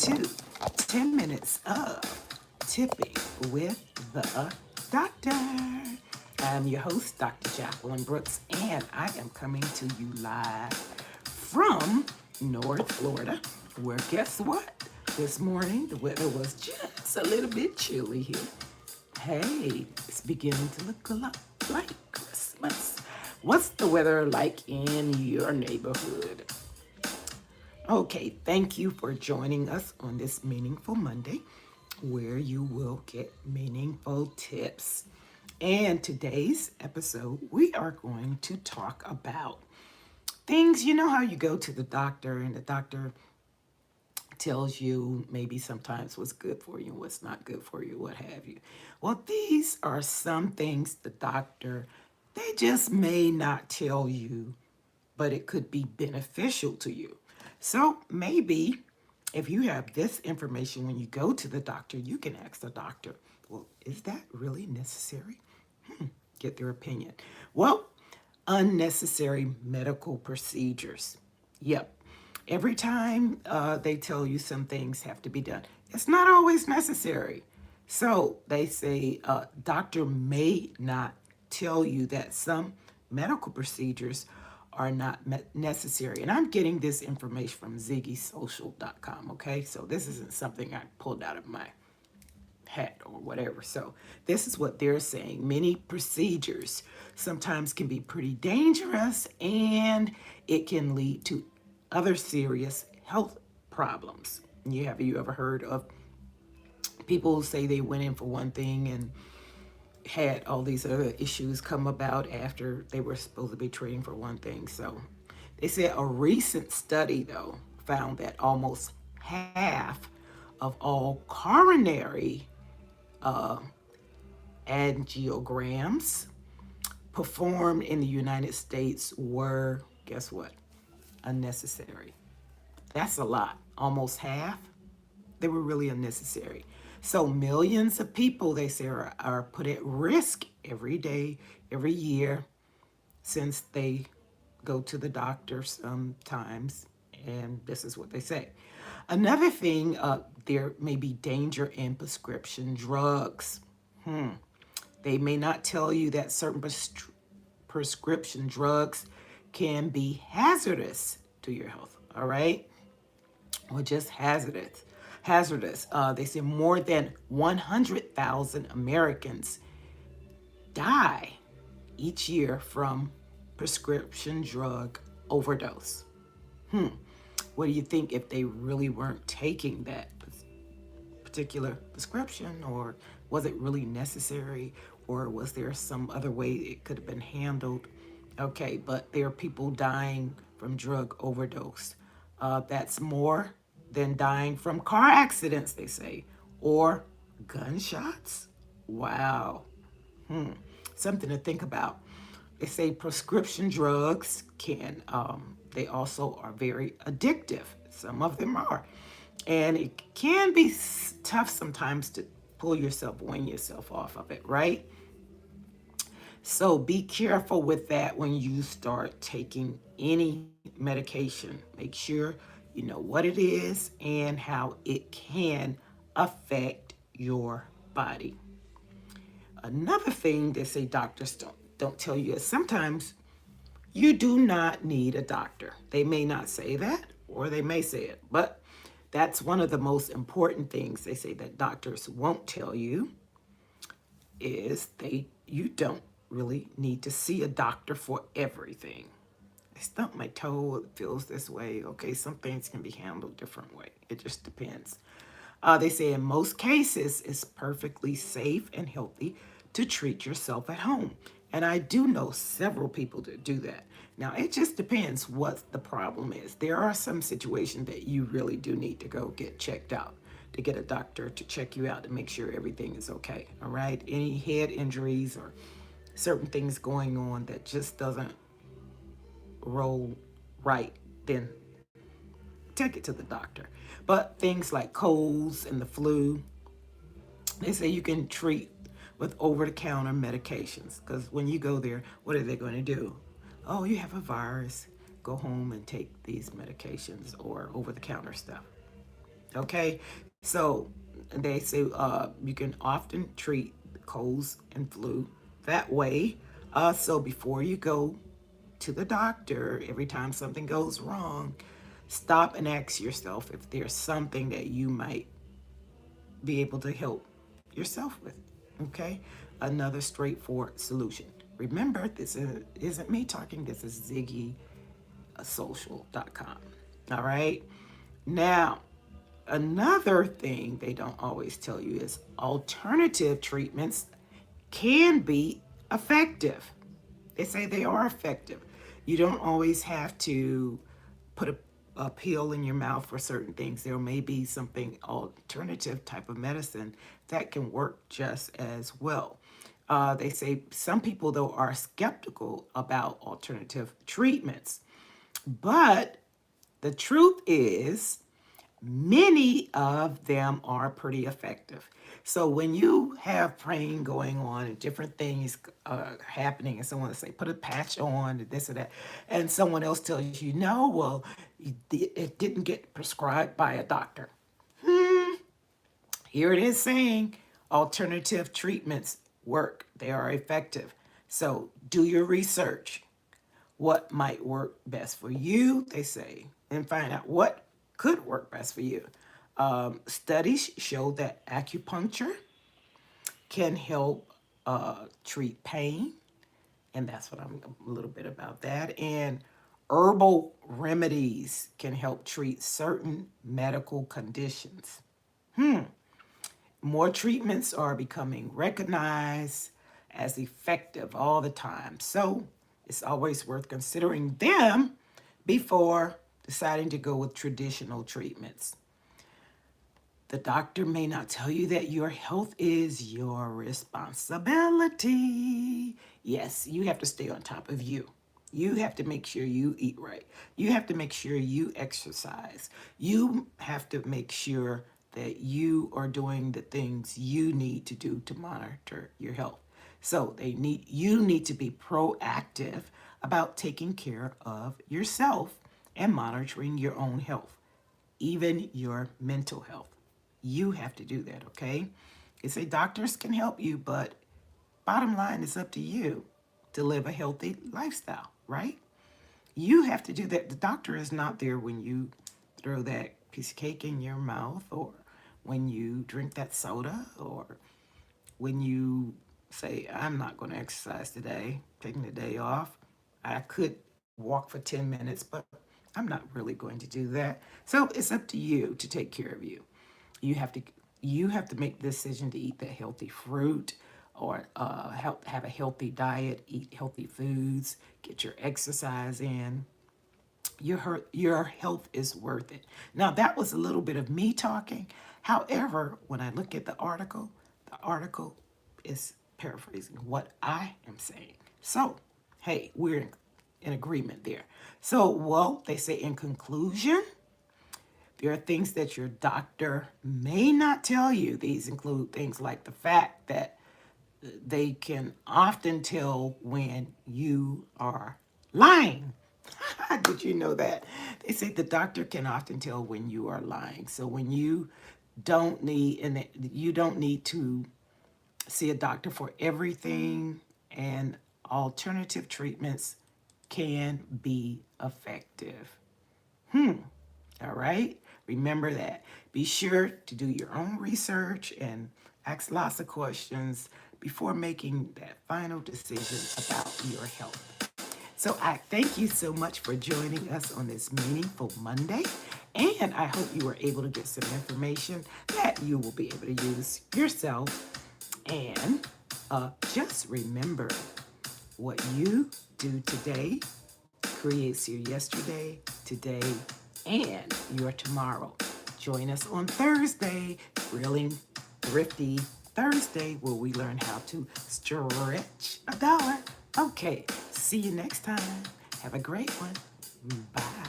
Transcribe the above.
to 10 Minutes of Tipping with the Doctor. I'm your host, Dr. Jacqueline Brooks, and I am coming to you live from North Florida, where guess what? This morning the weather was just a little bit chilly here. Hey, it's beginning to look a lot like Christmas. What's the weather like in your neighborhood? Okay, thank you for joining us on this Meaningful Monday, where you will get meaningful tips. And today's episode, we are going to talk about things. You know how you go to the doctor and the doctor tells you maybe sometimes what's good for you, what's not good for you, what have you. Well, these are some things the doctor, they just may not tell you, but it could be beneficial to you. So maybe if you have this information when you go to the doctor, you can ask the doctor, well, is that really necessary? Get their opinion. Well, unnecessary medical procedures. Yep. Every time they tell you some things have to be done, it's not always necessary. So they say doctor may not tell you that some medical procedures are not necessary. And I'm getting this information from ziggysocial.com, okay? So this isn't something I pulled out of my hat or whatever. So this is what they're saying. Many procedures sometimes can be pretty dangerous and it can lead to other serious health problems. Have you ever heard of people who say they went in for one thing and had all these other issues come about after they were supposed to be treating for one thing? So they said a recent study, though, found that almost half of all coronary angiograms performed in the United States were, guess what, unnecessary. That's a lot. Almost half, they were really unnecessary. So millions of people, they say, are put at risk every day, every year, since they go to the doctor sometimes. And this is what they say. Another thing, there may be danger in prescription drugs. They may not tell you that certain prescription drugs can be hazardous to your health, all right? Or just hazardous. They say more than 100,000 Americans die each year from prescription drug overdose. What do you think if they really weren't taking that particular prescription, or was it really necessary, or was there some other way it could have been handled? Okay, but there are people dying from drug overdose. That's more than dying from car accidents, they say, or gunshots. Wow. Something to think about. They say prescription drugs they also are very addictive. Some of them are. And it can be tough sometimes to wean yourself off of it, right? So be careful with that when you start taking any medication. Make sure you know what it is and how it can affect your body. Another thing they say doctors don't tell you is sometimes you do not need a doctor. They may not say that, or they may say it, but that's one of the most important things they say that doctors won't tell you is you don't really need to see a doctor for everything. I stumped my toe, it feels this way. Okay, some things can be handled different way. It just depends. They say in most cases, it's perfectly safe and healthy to treat yourself at home. And I do know several people that do that. Now, it just depends what the problem is. There are some situations that you really do need to go get checked out, to get a doctor to check you out to make sure everything is okay, all right? Any head injuries or certain things going on that just doesn't roll right, then take it to the doctor. But things like colds and the flu, they say you can treat with over-the-counter medications, because when you go there, what are they going to do? Oh, you have a virus. Go home and take these medications or over-the-counter stuff. Okay, so they say you can often treat colds and flu that way. So before you go to the doctor, every time something goes wrong, stop and ask yourself if there's something that you might be able to help yourself with. Okay, another straightforward solution. Remember, isn't me talking, this is ZiggySocial.com. All right, now another thing they don't always tell you is alternative treatments can be effective. They say they are effective. You don't always have to put a pill in your mouth for certain things. There may be something alternative type of medicine that can work just as well. They say some people, though, are skeptical about alternative treatments. But the truth is, many of them are pretty effective. So when you have praying going on and different things happening, and someone will say, put a patch on, and this or that, and someone else tells you, no, well, it didn't get prescribed by a doctor. Here it is saying alternative treatments work, they are effective. So do your research. What might work best for you, they say, and find out what could work best for you. Studies show that acupuncture can help treat pain, and that's what I'm a little bit about that. And herbal remedies can help treat certain medical conditions. More treatments are becoming recognized as effective all the time. So it's always worth considering them before deciding to go with traditional treatments. The doctor may not tell you that your health is your responsibility. Yes, you have to stay on top of you. You have to make sure you eat right. You have to make sure you exercise. You have to make sure that you are doing the things you need to do to monitor your health. So you need to be proactive about taking care of yourself and monitoring your own health, even your mental health. You have to do that, okay? They say doctors can help you, but bottom line is up to you to live a healthy lifestyle, right? You have to do that. The doctor is not there when you throw that piece of cake in your mouth, or when you drink that soda, or when you say, I'm not going to exercise today, taking the day off. I could walk for 10 minutes, but I'm not really going to do that. So it's up to you to take care of you. You have to you have to make the decision to eat that healthy fruit, or have a healthy diet, eat healthy foods, get your exercise in. Your health is worth it. Now that was a little bit of me talking. However, when I look at the article is paraphrasing what I am saying. So, hey, we're in agreement there. So, well, they say in conclusion, there are things that your doctor may not tell you. These include things like the fact that they can often tell when you are lying. Did you know that? They say the doctor can often tell when you are lying. So when you don't need to see a doctor for everything, and alternative treatments can be effective. All right? Remember that. Be sure to do your own research and ask lots of questions before making that final decision about your health. So I thank you so much for joining us on this meaningful Monday. And I hope you were able to get some information that you will be able to use yourself. And just remember, what you do today creates your yesterday, today, and your tomorrow. Join us on Thursday, Grilling Thrifty Thursday, where we learn how to stretch a dollar. Okay, see you next time. Have a great one. Bye.